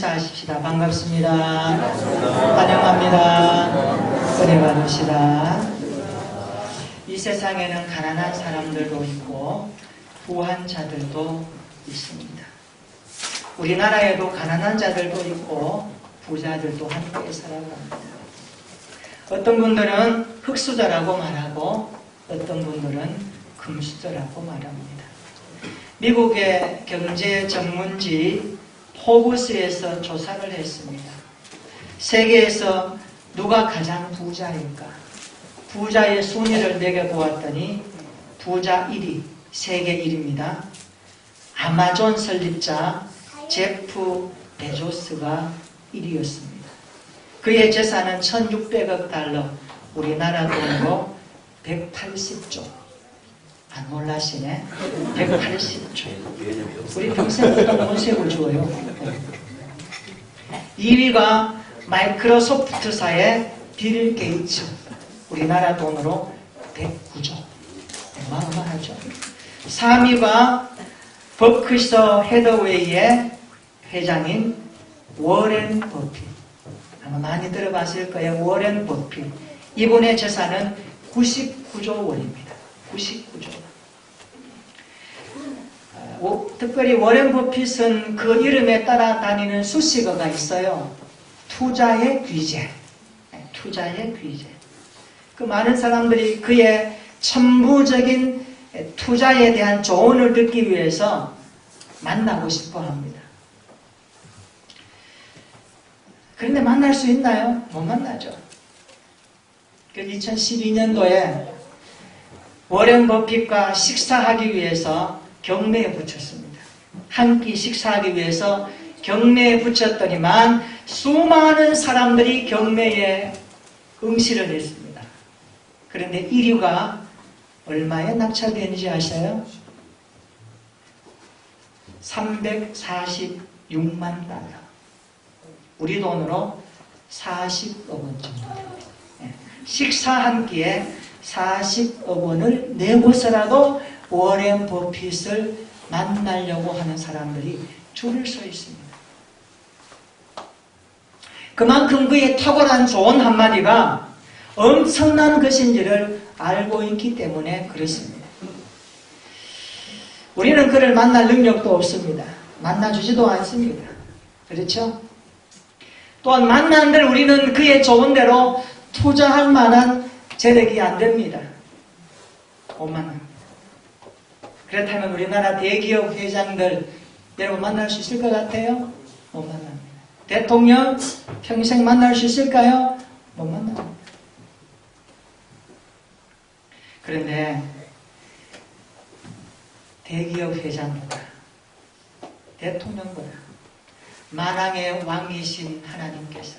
하십시다. 반갑습니다. 환영합니다. 은혜 받으시다. 이 세상에는 가난한 사람들도 있고 부한 자들도 있습니다. 우리나라에도 가난한 자들도 있고 부자들도 함께 살아갑니다. 어떤 분들은 흙수저라고 말하고 어떤 분들은 금수저라고 말합니다. 미국의 경제 전문지 포브스에서 조사를 했습니다. 세계에서 누가 가장 부자일까? 부자의 순위를 매겨보았더니 부자 1위, 세계 1위입니다. 아마존 설립자 제프 베조스가 1위였습니다. 그의 재산은 1600억 달러, 우리나라 돈으로 180조. 안 놀라시네? 180조. 우리 평생 돈 세고 줘요. 2위가 마이크로소프트사의 빌 게이츠. 우리나라 돈으로 109조. 어마어마하죠. 3위가 버크셔 해더웨이의 회장인 워렌 버핏. 아마 많이 들어봤을 거예요. 워렌 버핏. 이분의 재산은 99조 원입니다. 99조. 특별히 워렌 버핏은 그 이름에 따라다니는 수식어가 있어요. 투자의 귀재. 투자의 귀재. 그 많은 사람들이 그의 천부적인 투자에 대한 조언을 듣기 위해서 만나고 싶어 합니다. 그런데 만날 수 있나요? 못 만나죠. 2012년도에 워렌 버핏과 식사하기 위해서 경매에 붙였습니다. 한 끼 식사하기 위해서 경매에 붙였더니만 수많은 사람들이 경매에 응시를 했습니다. 그런데 1위가 얼마에 낙찰되는지 아셔요? 346만 달러. 우리 돈으로 40억 원 정도 됩니다. 식사 한 끼에 40억 원을 내고서라도 워렌 버핏을 만나려고 하는 사람들이 줄을 서 있습니다. 그만큼 그의 탁월한 조언 한마디가 엄청난 것인지를 알고 있기 때문에 그렇습니다. 우리는 그를 만날 능력도 없습니다. 만나주지도 않습니다. 그렇죠? 또한 만난들 우리는 그의 조언대로 투자할 만한 재력이 안 됩니다. 못 만납니다. 그렇다면 우리나라 대기업 회장들 여러분 만날 수 있을 것 같아요? 못 만납니다. 대통령 평생 만날 수 있을까요? 못 만납니다. 그런데 대기업 회장보다 대통령보다 만왕의 왕이신 하나님께서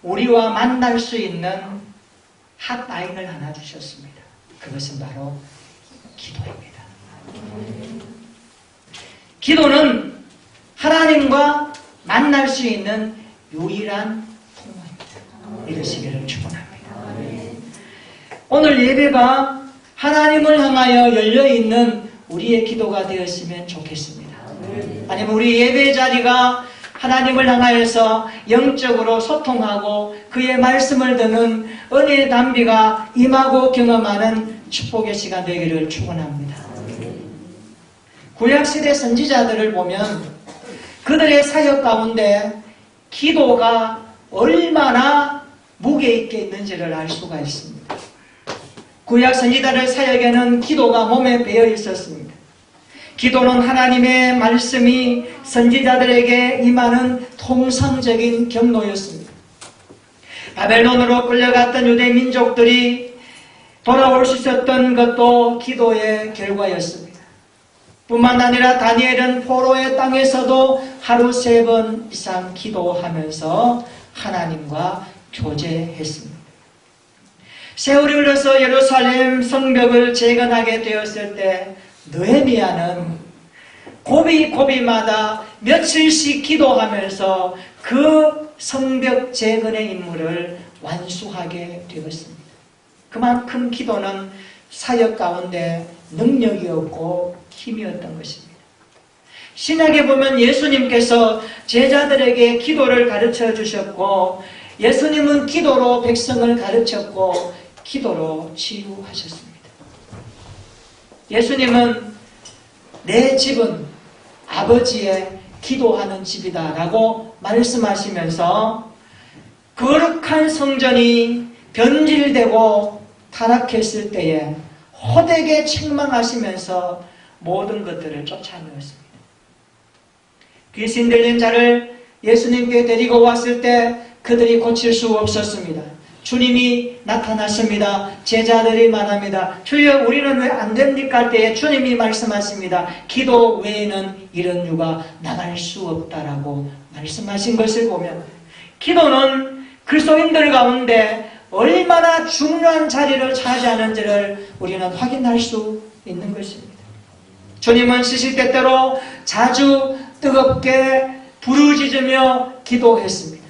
우리와 만날 수 있는 핫라인을 하나 주셨습니다. 그것은 바로 기도입니다. 기도는 하나님과 만날 수 있는 유일한 통로입니다. 이러시기를 축원합니다. 오늘 예배가 하나님을 향하여 열려있는 우리의 기도가 되었으면 좋겠습니다. 아니면 우리 예배 자리가 하나님을 향하여서 영적으로 소통하고 그의 말씀을 듣는 은혜의 담비가 임하고 경험하는 축복의 시간 되기를 축원합니다. 구약시대 선지자들을 보면 그들의 사역 가운데 기도가 얼마나 무게 있게 있는지를 알 수가 있습니다. 구약 선지자들 사역에는 기도가 몸에 배어 있었습니다. 기도는 하나님의 말씀이 선지자들에게 임하는 통상적인 경로였습니다. 바벨론으로 끌려갔던 유대 민족들이 돌아올 수 있었던 것도 기도의 결과였습니다. 뿐만 아니라 다니엘은 포로의 땅에서도 하루 3번 이상 기도하면서 하나님과 교제했습니다. 세월이 흘러서 예루살렘 성벽을 재건하게 되었을 때 느헤미야는 고비고비마다 며칠씩 기도하면서 그 성벽 재건의 임무를 완수하게 되었습니다. 그만큼 기도는 사역 가운데 능력이었고 힘이었던 것입니다. 신약에 보면 예수님께서 제자들에게 기도를 가르쳐 주셨고, 예수님은 기도로 백성을 가르쳤고 기도로 치유하셨습니다. 예수님은 내 집은 아버지의 기도하는 집이다 라고 말씀하시면서 거룩한 성전이 변질되고 타락했을 때에 호되게 책망하시면서 모든 것들을 쫓아내었습니다. 귀신 들린 자를 예수님께 데리고 왔을 때 그들이 고칠 수 없었습니다. 주님이 나타났습니다. 제자들이 말합니다. 주여 우리는 왜 안 됩니까? 할 때에 주님이 말씀하십니다. 기도 외에는 이런 유가 나갈 수 없다라고 말씀하신 것을 보면 기도는 그리스도인들 가운데 얼마나 중요한 자리를 차지하는지를 우리는 확인할 수 있는 것입니다. 주님은 시실 때때로 자주 뜨겁게 부르짖으며 기도했습니다.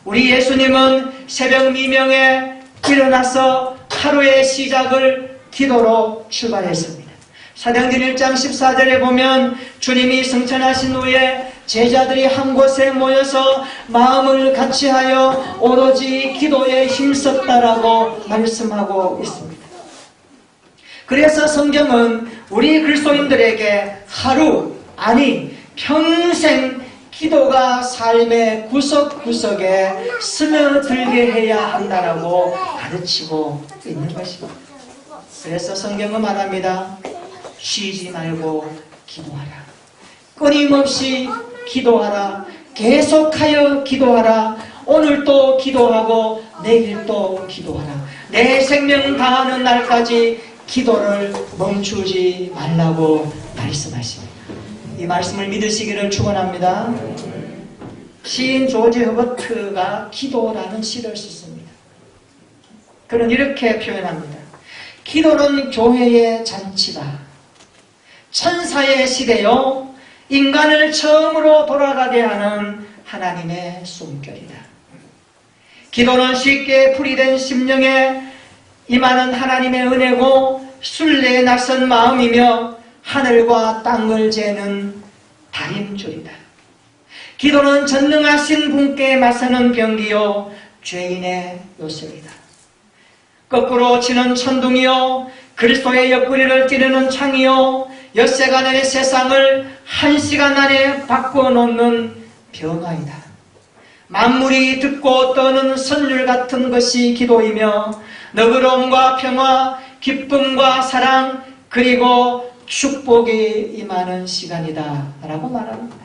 우리 예수님은 새벽 미명에 일어나서 하루의 시작을 기도로 출발했습니다. 사도행전 1장 14절에 보면 주님이 승천하신 후에 제자들이 한 곳에 모여서 마음을 같이하여 오로지 기도에 힘썼다라고 말씀하고 있습니다. 그래서 성경은 우리 그리스도인들에게 하루, 아니 평생 기도가 삶의 구석구석에 스며들게 해야 한다라고 가르치고 있는 것입니다. 그래서 성경은 말합니다. 쉬지 말고 기도하라. 끊임없이 기도하라. 계속하여 기도하라. 오늘도 기도하고 내일도 기도하라. 내 생명 다하는 날까지 기도를 멈추지 말라고 말씀하십니다. 이 말씀을 믿으시기를 축원합니다. 시인 조지 허버트가 기도라는 시를 썼습니다. 그는 이렇게 표현합니다. 기도는 교회의 잔치다. 천사의 시대요. 인간을 처음으로 돌아가게 하는 하나님의 숨결이다. 기도는 쉽게 풀이된 심령에 임하는 하나님의 은혜고 순례에 낯선 마음이며 하늘과 땅을 재는 다림줄이다. 기도는 전능하신 분께 맞서는 병기요 죄인의 요술이다. 거꾸로 치는 천둥이요 그리스도의 옆구리를 찌르는 창이요 엿새가 내의 세상을 한 시간 안에 바꿔놓는 병아이다. 만물이 듣고 떠는 선율 같은 것이 기도이며 너그러움과 평화, 기쁨과 사랑 그리고 축복이 임하는 시간이다 라고 말합니다.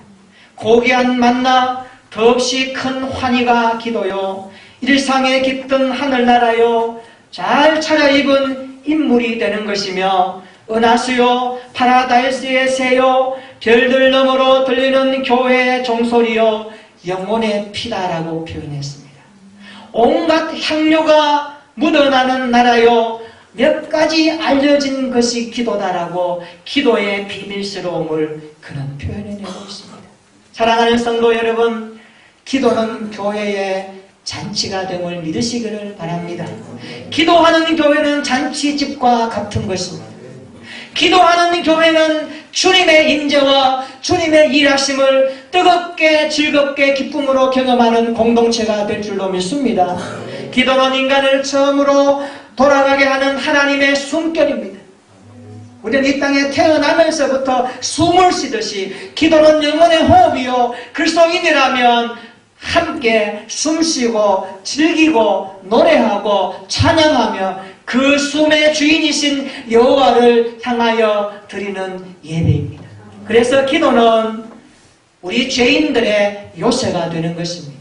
고귀한 만나 더없이 큰 환희가 기도요 일상에 깃든 하늘나라요 잘 차려입은 인물이 되는 것이며 은하수요 파라다이스의 새요 별들 너머로 들리는 교회의 종소리요 영혼의 피다라고 표현했습니다. 온갖 향료가 묻어나는 나라요 몇 가지 알려진 것이 기도다라고 기도의 비밀스러움을 그는 표현해내고 있습니다. 사랑하는 성도 여러분, 기도는 교회의 잔치가 됨을 믿으시기를 바랍니다. 기도하는 교회는 잔치집과 같은 것입니다. 기도하는 교회는 주님의 임재와 주님의 일하심을 뜨겁게 즐겁게 기쁨으로 경험하는 공동체가 될 줄로 믿습니다. 기도는 인간을 처음으로 돌아가게 하는 하나님의 숨결입니다. 우리는 이 땅에 태어나면서부터 숨을 쉬듯이 기도는 영혼의 호흡이요 그리스도인이라면 함께 숨쉬고 즐기고 노래하고 찬양하며 그 숨의 주인이신 여호와를 향하여 드리는 예배입니다. 그래서 기도는 우리 죄인들의 요새가 되는 것입니다.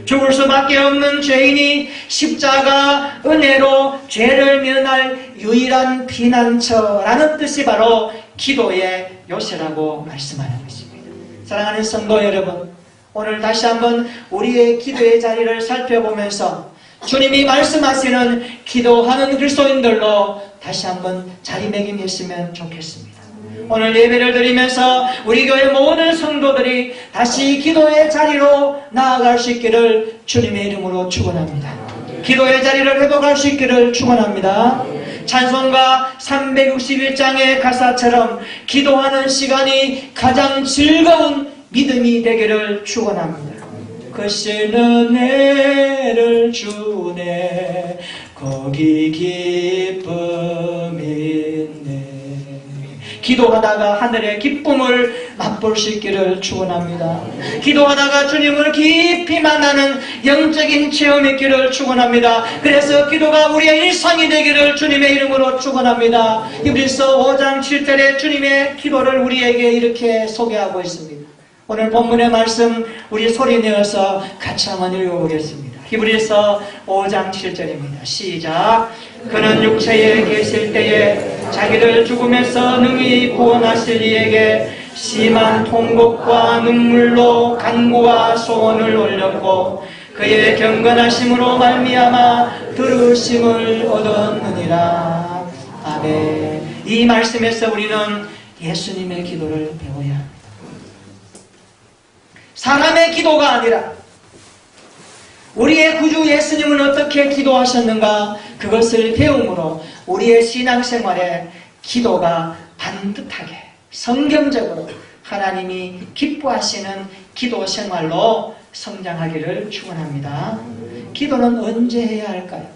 죽을 수밖에 없는 죄인이 십자가 은혜로 죄를 면할 유일한 피난처라는 뜻이 바로 기도의 요새라고 말씀하는 것입니다. 사랑하는 성도 여러분, 오늘 다시 한번 우리의 기도의 자리를 살펴보면서 주님이 말씀하시는 기도하는 그리스도인들로 다시 한번 자리매김했으면 좋겠습니다. 오늘 예배를 드리면서 우리 교회 모든 성도들이 다시 기도의 자리로 나아갈 수 있기를 주님의 이름으로 축원합니다. 기도의 자리를 회복할 수 있기를 축원합니다. 찬송가 361장의 가사처럼 기도하는 시간이 가장 즐거운 믿음이 되기를 축원합니다. 크신 은혜를 주네 거기 기쁨이 있네. 기도하다가 하늘의 기쁨을 맛볼 수 있기를 축원합니다. 기도하다가 주님을 깊이 만나는 영적인 체험이 있기를 축원합니다. 그래서 기도가 우리의 일상이 되기를 주님의 이름으로 축원합니다. 히브리서 5장 7절에 주님의 기도를 우리에게 이렇게 소개하고 있습니다. 오늘 본문의 말씀 우리 소리 내어서 같이 한번 읽어보겠습니다. 히브리서 5장 7절입니다. 시작. 그는 육체에 계실 때에 자기를 죽음에서 능히 구원하실 이에게 심한 통곡과 눈물로 간구와 소원을 올렸고 그의 경건하심으로 말미암아 들으심을 얻었느니라. 아멘. 이 말씀에서 우리는 예수님의 기도를 배워야 합니다. 사람의 기도가 아니라 우리의 구주 예수님은 어떻게 기도하셨는가, 그것을 배움으로 우리의 신앙생활에 기도가 반듯하게 성경적으로 하나님이 기뻐하시는 기도 생활로 성장하기를 축원합니다. 기도는 언제 해야 할까요?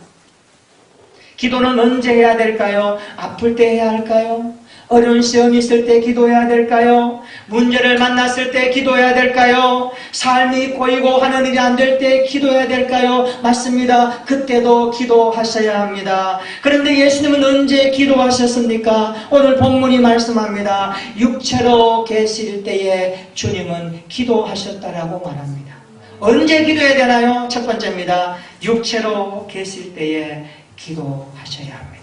기도는 언제 해야 될까요? 아플 때 해야 할까요? 어려운 시험이 있을 때 기도해야 될까요? 문제를 만났을 때 기도해야 될까요? 삶이 고이고 하는 일이 안 될 때 기도해야 될까요? 맞습니다. 그때도 기도하셔야 합니다. 그런데 예수님은 언제 기도하셨습니까? 오늘 본문이 말씀합니다. 육체로 계실 때에 주님은 기도하셨다라고 말합니다. 언제 기도해야 되나요? 첫 번째입니다. 육체로 계실 때에 기도하셔야 합니다.